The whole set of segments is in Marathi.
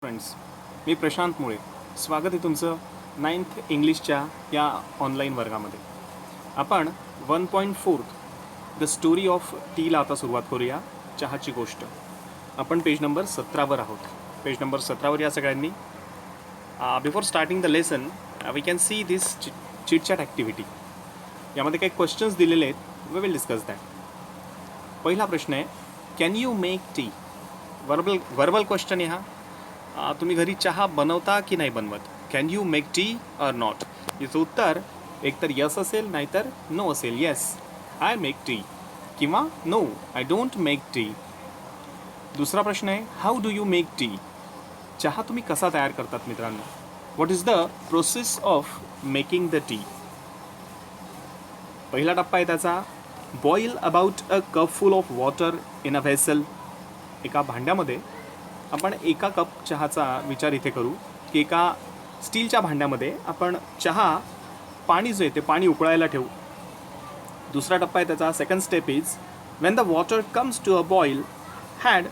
फ्रेंड्स, मी प्रशांत मुळे. स्वागत आहे तुमचं 9th इंग्लिशच्या या ऑनलाईन वर्गामध्ये. आपण 1.4 द स्टोरी ऑफ टीला आता सुरुवात करूया. चहाची गोष्ट. आपण पेज नंबर 17वर आहोत. पेज नंबर 17वर या सगळ्यांनी. Before starting the lesson we can see this chitchat activity. यामध्ये काही क्वेश्चन्स दिलेले आहेत. We will discuss that. पहिला प्रश्न आहे, can you make tea? Verbal question आहे हा. तुम्ही घरी चहा बनवता की नाही बनवत? Can you make tea or not? याचं उत्तर एकतर यस असेल नाहीतर नो असेल. येस, आय मेक टी, किंवा no, I don't make tea. दुसरा प्रश्न आहे, how do you make T? चहा तुम्ही कसा तयार करतात मित्रांनो? What is the process of making the T? पहिला टप्पा आहे त्याचा, boil about a cup full of water in a vessel. एका भांड्यामध्ये आपण एका कप चहाचा विचार इथे करू की एका स्टीलच्या भांड्यामध्ये आपण चहा, पाणी जे आहे ते पाणी उकळायला ठेवू. दुसरा टप्पा आहे त्याचा, second step is, when the water comes to a boil, add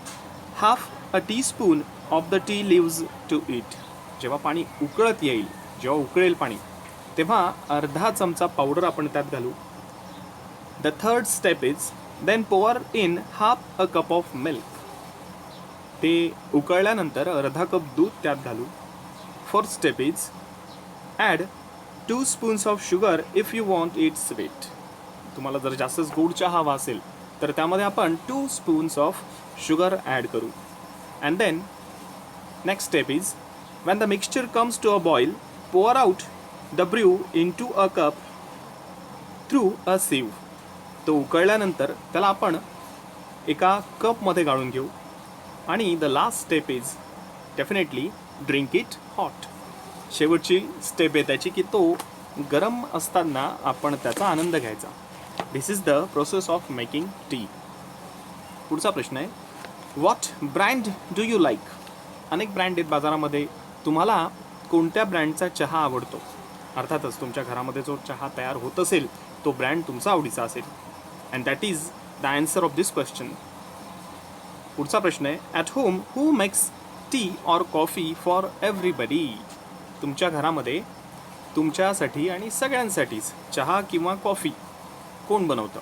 half a teaspoon of the tea leaves to it. जेव्हा पाणी उकळत येईल, जेव्हा उकळेल पाणी, तेव्हा अर्धा चमचा पावडर आपण त्यात घालू. The third step is, then pour in half a cup of milk. ते उकळल्यानंतर अर्धा कप दूध त्यात घालू. Fourth step is, add 2 spoons of sugar if you want it sweet. तुम्हाला जर जास्तच गोड चहा हवा असेल तर त्यामध्ये आपण 2 स्पून्स ऑफ शुगर ॲड करू. And then next step is, when the mixture comes to a boil, pour out the brew into a cup through a sieve. तो उकळल्यानंतर त्याला आपण एका कपमध्ये गाळून घेऊ. आणि the last step is definitely drink it hot. शेवटची स्टेप आहे त्याची की तो गरम असताना आपण त्याचा आनंद घ्यायचा. This is the process of making tea. पुढचा प्रश्न आहे, what brand do you like? अनेक ब्रँड आहेत बाजारामध्ये. तुम्हाला कोणत्या ब्रँडचा चहा आवडतो? अर्थातच तुमच्या घरामध्ये जो चहा तयार होत असेल तो ब्रँड तुमचा आवडीचा असेल. And that is the answer of this question. पुढचा प्रश्न आहे, at home who makes T or coffee for everybody? तुमच्या घरामध्ये तुमच्यासाठी आणि सगळ्यांसाठीच चहा किंवा कॉफी कोण बनवतं?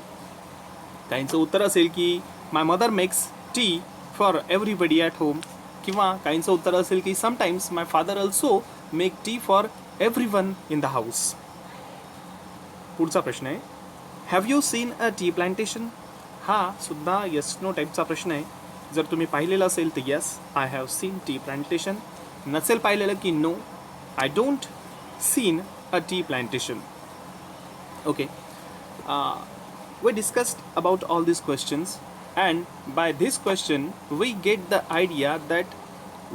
काहींचं उत्तर असेल की my mother makes tea for everybody at home, किंवा काहींचं उत्तर असेल की sometimes my father also make tea for everyone in the house. पुढचा प्रश्न आहे, have you seen a tea plantation? हा सुद्धा येस नो टाईपचा प्रश्न आहे. जर तुम्ही पाहिलेलं असेल तर yes, I have seen tea plantation. नसेल पाहिलेलं की no, I don't seen a tea plantation. Okay, we discussed about all these questions, and by this question we get the idea that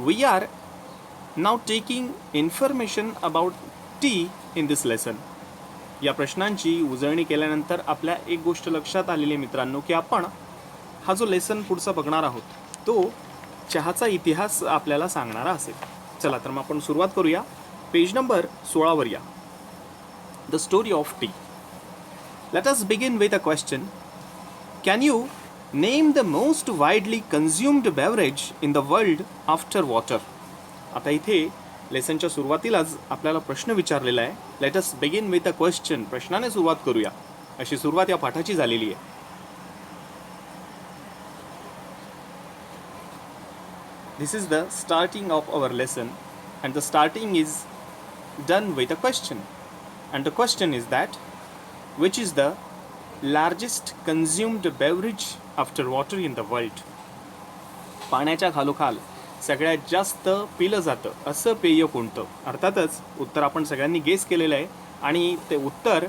we are now taking information about tea in this lesson. या प्रश्नांची उजळणी केल्यानंतर आपल्या एक गोष्ट लक्षात आलेली आहे मित्रांनो, की आपण हा जो लेसन पुढचा बघणार आहोत तो चहाचा इतिहास आपल्याला सांगणारा असेल. चला तर मग आपण सुरुवात करूया. पेज नंबर 16वर या. The story of tea. Let us begin with a question. Can you name the most widely consumed beverage in the world after water? आता इथे लेसनच्या सुरुवातीलाच आपल्याला प्रश्न विचारलेला आहे. Let us begin with a question. प्रश्नाने सुरुवात करूया, अशी सुरुवात या पाठाची झालेली आहे. This is the starting of our lesson, and the starting is done with a question, and the question is that which is the largest consumed beverage after water in the world? पाण्याच्या खालोखाल सगळ्यात जास्त पिलं जातं असं पेय कोणतं? अर्थातच उत्तर आपण सगळ्यांनी गेस केलेलं आहे आणि ते उत्तर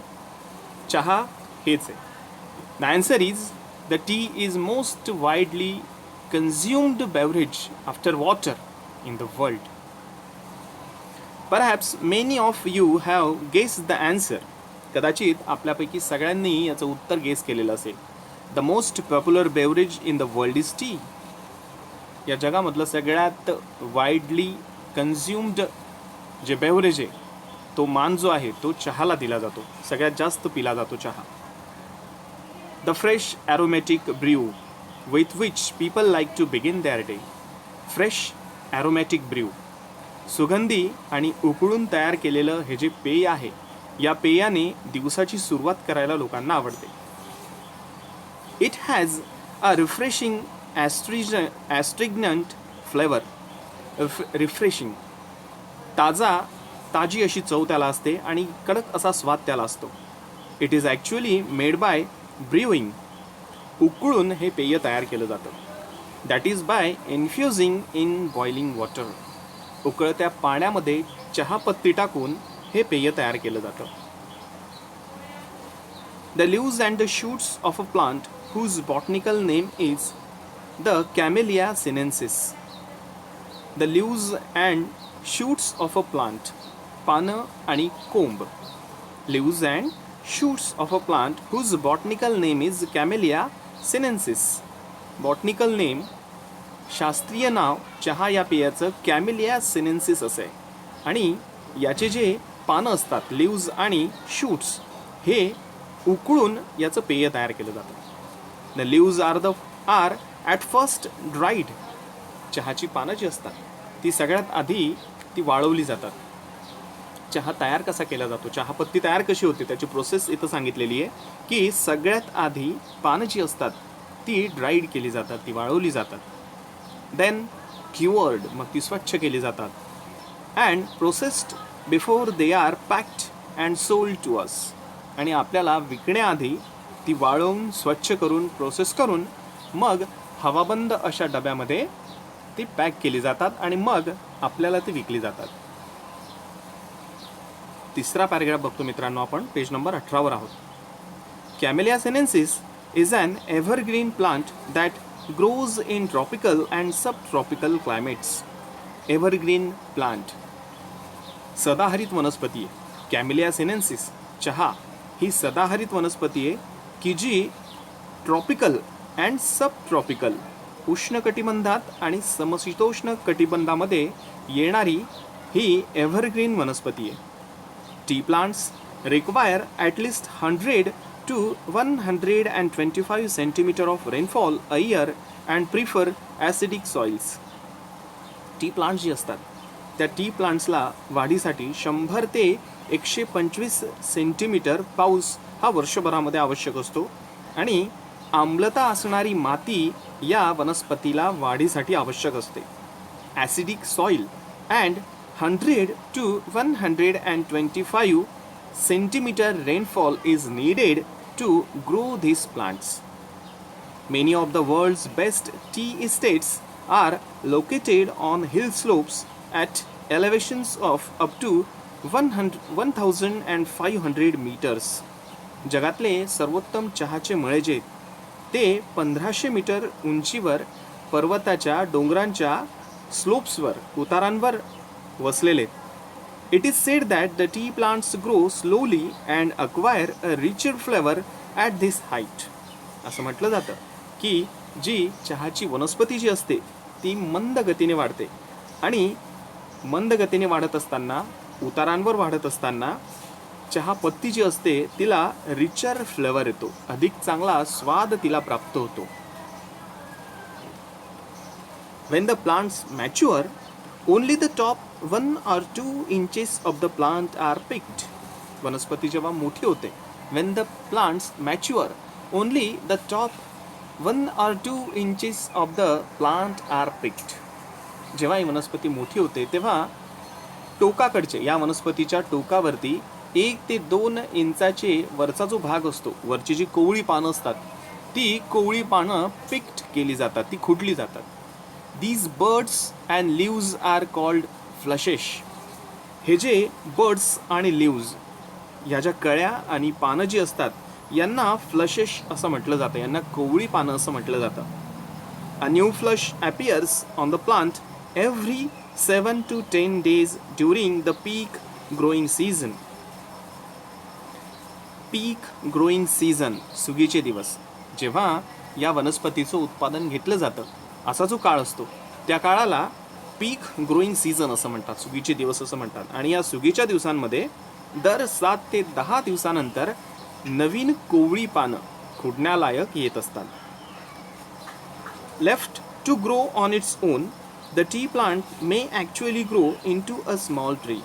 चहा हेच आहे. The answer is the T is most widely consumed beverage after water in the world. Perhaps many of you have guessed the answer. कदाचित आपल्यापैकी सगळ्यांनी याचं उत्तर गेस केलेलं असेल. The most popular beverage in the world is tea. या जगामधलं सगळ्यात वाइडली कन्झ्युम्ड जे बेवरेज आहे तो मान जो आहे तो चहाला दिला जातो. सगळ्यात जास्त पिला जातो चहा. The fresh aromatic brew with which people like to begin their day. Fresh aromatic brew. सुगंधी आणि उकळून तयार केलेलं हे जे पेय आहे, या पेयाने दिवसाची सुरुवात करायला लोकांना आवडते. It has a refreshing astringent flavour. Refreshing, ताजी अशी चव त्याला असते आणि कडक असा स्वाद त्याला असतो. It is actually made by brewing. उकळून हे पेय तयार केलं जातं. That is by infusing in boiling water. उकळत्या पाण्यामध्ये चहापत्ती टाकून हे पेय तयार केलं जातं. The leaves and the shoots of a plant whose botanical name is the Camellia sinensis. The leaves and shoots of a plant. पानं आणि कोंब. Leaves and shoots of a plant whose botanical name is Camellia sinensis. Botanical name, शास्त्रीय नाव चहा या पेयाचं कॅमेलिया सिनेन्सिस असे आहे. आणि याचे जे पानं असतात, लिव्ज आणि शूट्स, हे उकळून याचं पेय तयार केलं जातं. The leaves are at first dried. चहाची पानं जी असतात ती सगळ्यात आधी ती वाळवली जातात. चहा तयार कसा केला जातो, चहापत्ती तयार कशी होते, त्याची प्रोसेस इथं सांगितलेली आहे की सगळ्यात आधी पानं जी असतात ती ड्राईड केली जातात, ती वाळवली जातात. देन क्युअर्ड, मग ती स्वच्छ केली जातात. And processed before they are packed and sold to us. आणि आपल्याला विकण्याआधी ती वाळवून स्वच्छ करून प्रोसेस करून मग हवाबंद अशा डब्यामध्ये ती पॅक केली जातात आणि मग आपल्याला ती विकली जातात. तिसरा पॅराग्राफ बघतो मित्रांनो आपण, पेज नंबर 18 वर आहोत. Camellia sinensis is an evergreen plant that grows in tropical and subtropical climates. Evergreen plant, सदाहरित वनस्पती आहे. कॅमेलिया सिनेन्सिस, चहा, ही सदाहरित वनस्पती आहे की जी ट्रॉपिकल अँड सब ट्रॉपिकल, उष्णकटिबंधात आणि समशीतोष्ण कटिबंधामध्ये येणारी ही एव्हरग्रीन वनस्पती आहे. Tea plants require at least 100 to 125 centimetre of rainfall a year and prefer acidic soils. Tea plants जी असतात त्या टी प्लांट्सला वाढीसाठी 100 ते 125 सेंटीमीटर पाऊस हा वर्षभरामध्ये आवश्यक असतो. आणि आम्लता असणारी माती या वनस्पतीला वाढीसाठी आवश्यक असते. Acidic soil and 100 to 125 centimetre rainfall is needed to grow this plants. Many of the world's best tea estates are located on hill slopes at elevations of up to 1500 metres. जगातले सर्वोत्तम चहाचे मळे जे ते 1500 मीटर उंचीवर पर्वताच्या डोंगरांच्या स्लोप्सवर, उतारांवर वसलेले. It is said that the T plants grow slowly and acquire a richer flavour at this height. असं म्हटलं जातं की जी चहाची वनस्पती जी असते ती मंद गतीने वाढते आणि मंद गतीने वाढत असताना, उतारांवर वाढत असताना चहापत्ती जी असते तिला रिचर फ्लेवर येतो, अधिक चांगला स्वाद तिला प्राप्त होतो. When the plants mature, only the top 1 or 2 inches of the plant are picked. वनस्पती जेव्हा मोठी होते, when the plants mature, only the top 1 or 2 inches of the plant are picked. जेव्हा ही वनस्पती मोठी होते तेव्हा टोकाकडचे, या वनस्पतीच्या टोकावरती 1 ते 2 इंचाचे वरचा जो भाग असतो, वरची जी कोवळी पानं असतात ती कोवळी पानं पिक्ड केली जातात, ती खुडली जातात. These birds and leaves are called flushes. हे जे बर्ड्स आणि लिव्ज, ह्या ज्या कळ्या आणि पानं जी असतात यांना फ्लशेस असं म्हटलं जातं, यांना कोवळी पानं असं म्हटलं जातं. A new flush appears on the plant every 7 to 10 days during the peak growing season. Peak growing season, सुगीचे दिवस, जेव्हा या वनस्पतीचं उत्पादन घेतलं जातं असा जो काळ असतो त्या काळाला पीक ग्रोईंग सीझन असं म्हणतात, सुगीचे दिवस असं म्हणतात. आणि या सुगीच्या दिवसांमध्ये दर 7 ते 10 दिवसानंतर नवीन कोवळी पानं खुडण्यालायक येत असतात. Left to grow on its own, the tea plant may actually grow into a small tree.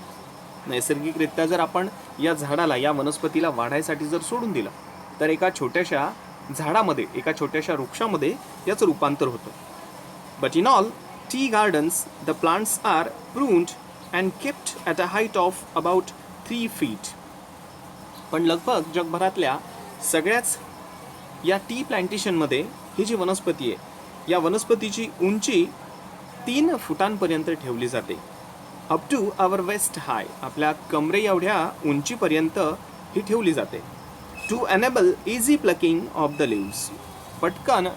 नैसर्गिकरित्या जर आपण या झाडाला, या वनस्पतीला वाढायसाठी जर सोडून दिलं तर एका छोट्याशा झाडामध्ये, एका छोट्याशा वृक्षामध्ये याचं रूपांतर होतं. But in all tea gardens the plants are pruned and kept at a height of about 3 feet. पण लगभग जगभरातल्या सगळ्याच या टी प्लांटेशनमध्ये ही जी वनस्पती आहे, या वनस्पतीची उंची 3 फुटांपर्यंत ठेवली जाते. Up to our waist high, आपल्या कमरे एवढ्या उंचीपर्यंत ही ठेवली जाते. To enable easy plucking of the leaves, पटकन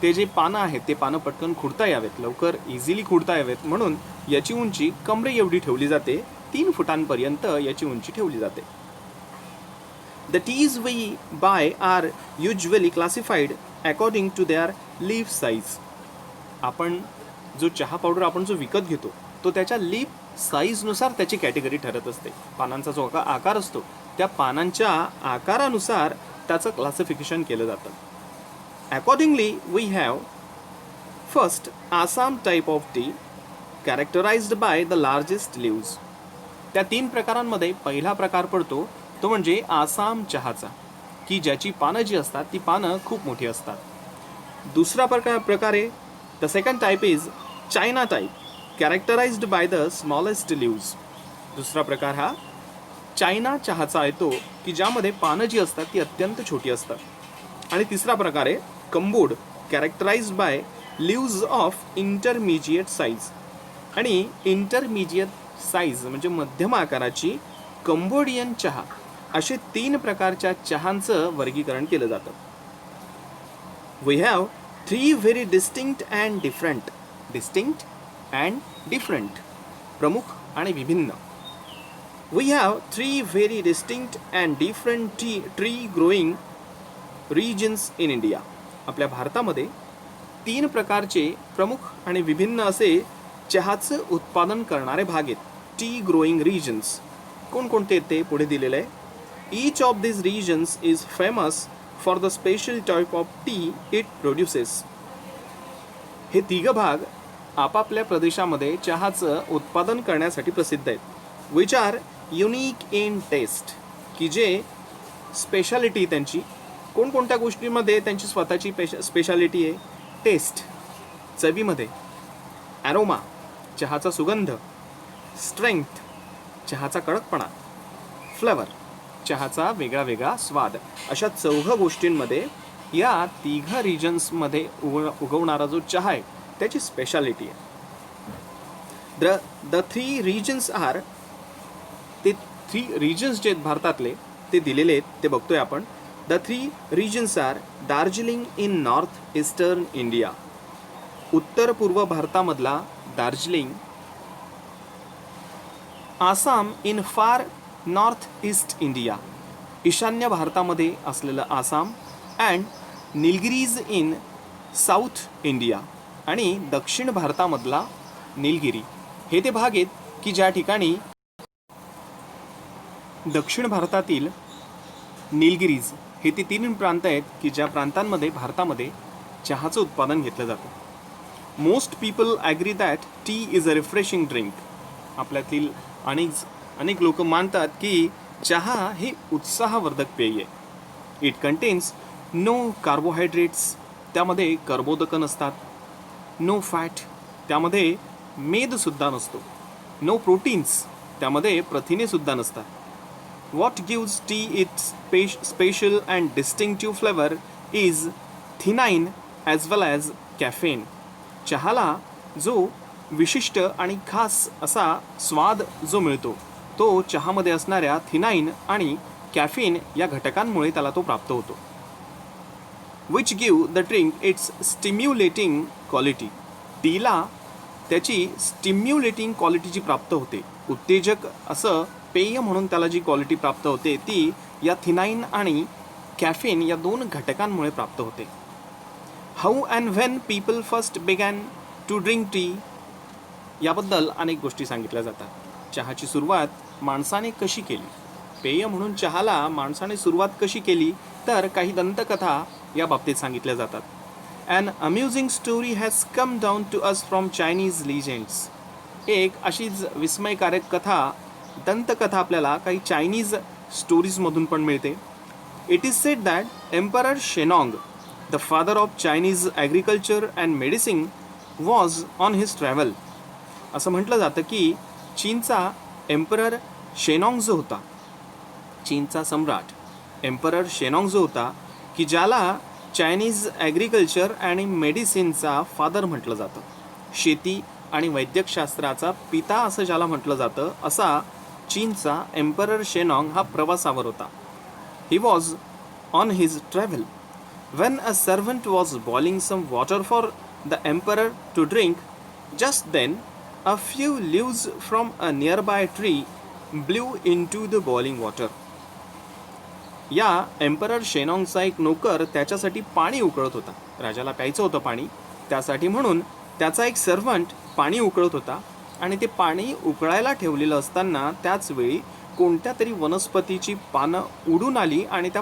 ते जे पानं आहेत ते पानं पटकन खुडता यावेत, लवकर इझिली खुडता यावेत म्हणून याची उंची कमरे एवढी ठेवली जाते. 3 फुटांपर्यंत याची उंची ठेवली जाते. The teas we buy are usually classified according to their leaf size. आपण जो चहा पावडर आपण जो विकत घेतो तो त्याच्या लीफ साईजनुसार त्याची कॅटेगरी ठरत असते. पानांचा जो आकार असतो त्या पानांच्या आकारानुसार त्याचं क्लासिफिकेशन केलं जातं. Accordingly we have first Assam type of tea characterised by the largest leaves. त्या 3 प्रकारांमध्ये पहिला प्रकार पडतो तो म्हणजे आसाम चहाचा, की ज्याची पानं जी असतात ती पानं खूप मोठी असतात. दुसरा प्रकार आहे the second type is China type कॅरेक्टराइज्ड by the smallest leaves. दुसरा प्रकार हा चायना चहाचा येतो की ज्यामध्ये पानं जी असतात ती अत्यंत छोटी असतात. आणि तिसरा प्रकार आहे Cambod characterised by leaves of intermediate size. आणि इंटरमिजिएट साईज म्हणजे मध्यम आकाराची कंबोडियन चहा, असे 3 प्रकारच्या चहांचं वर्गीकरण केलं जातं. We have 3 very distinct and different. Distinct and different, प्रमुख आणि विभिन्न. We have 3 very distinct and different tree growing regions in India. आपल्या भारतामध्ये 3 प्रकारचे प्रमुख आणि विभिन्न असे चहाचं उत्पादन करणारे भाग आहेत. टी ग्रोईंग रिजन्स कोणकोणते ते पुढे दिलेलं आहे. Each of these regions is famous for the special type of tea it produces. हे 3 भाग आपापल्या प्रदेशामध्ये चहाचं उत्पादन करण्यासाठी प्रसिद्ध आहेत. Which are unique in taste, की जे स्पेशालिटी त्यांची कोणकोणत्या गोष्टींमध्ये त्यांची स्वतःची स्पेशालिटी आहे. टेस्ट चवीमध्ये, ॲरोमा चहाचा सुगंध, स्ट्रेंथ चहाचा कडकपणा, फ्लेवर चहाचा वेगळा वेगळा स्वाद, अशा 4 गोष्टींमध्ये या 3 रिजन्समध्ये उगवणारा जो चहा आहे त्याची स्पेशालिटी आहे. द 3 रिजन्स आर, ते 3 रिजन्स जे आहेत भारतातले ते दिलेले आहेत ते बघतोय आपण. The 3 regions are Darjeeling in north eastern India, उत्तर पूर्व भारतामधला Darjeeling. Assam in far north east India, ईशान्य भारतामध्ये असलेलं Assam. And Nilgiris in south India, आणि दक्षिण भारतामधला निलगिरी. हे ते भाग आहेत की ज्या ठिकाणी दक्षिण भारतातील निलगिरीज हे ते 3 प्रांत आहेत की ज्या प्रांतांमध्ये भारतामध्ये चहाचं उत्पादन घेतलं जातं. Most people agree that tea is a refreshing drink. आपल्यातील अनेक लोक मानतात की चहा हे उत्साहवर्धक पेय आहे. इट कंटेन्स नो कार्बोहायड्रेट्स, त्यामध्ये कर्बोदक नसतात. नो फॅट, त्यामध्ये मेदसुद्धा नसतो. नो प्रोटीन्स, त्यामध्ये प्रथिनेसुद्धा नसतात. What gives tea its special and distinctive flavour is theanine as well as caffeine. चहाला जो विशिष्ट आणि खास असा स्वाद जो मिळतो तो चहामध्ये असणाऱ्या थिनाइन आणि कॅफीन या घटकांमुळे त्याला तो प्राप्त होतो. Which give the drink it's stimulating quality. टीला त्याची स्टिम्युलेटिंग क्वालिटीची प्राप्त होते. उत्तेजक असं पेय म्हणून त्याला जी क्वालिटी प्राप्त होते ती या थिनाइन आणि कॅफीन या 2 घटकांमुळे प्राप्त होते. How and when people first began to drink tea, याबद्दल अनेक गोष्टी सांगितल्या जातात. चहाची सुरुवात माणसाने कशी केली, पेय म्हणून चहाला माणसाने सुरुवात कशी केली, तर काही दंतकथा या बाबतीत सांगितल्या जातात. An amusing story has come down to us from Chinese legends. एक अशीच विस्मयकारक कथा, दंतकथा आपल्याला काही चायनीज स्टोरीजमधून पण मिळते. It is said that emperor Shennong, the father of Chinese agriculture and medicine, was on his travel. असं म्हटलं जातं की चीनचा एम्परर शेनॉंग जो होता, चीनचा सम्राट एम्परर शेनॉंग जो होता, की ज्याला चायनीज ॲग्रिकल्चर आणि मेडिसिनचा फादर म्हटलं जातं, शेती आणि वैद्यकशास्त्राचा पिता असं ज्याला म्हटलं जातं, असा चीनचा एम्परर शेनॉंग हा प्रवासावर होता. He was on his travel when a servant was boiling some water for the emperor to drink. Just then a few leaves from a nearby tree blew into the boiling water. या एम्परर शेनॉंगचा एक नोकर त्याच्यासाठी पाणी उकळत होता. राजाला प्यायचं होतं पाणी, त्यासाठी म्हणून त्याचा एक सर्वंट पाणी उकळत होता आणि ते पाणी उकळायला ठेवलेलं असताना त्याच वेळी कोणत्या तरी वनस्पतीची पानं उडून आली आणि त्या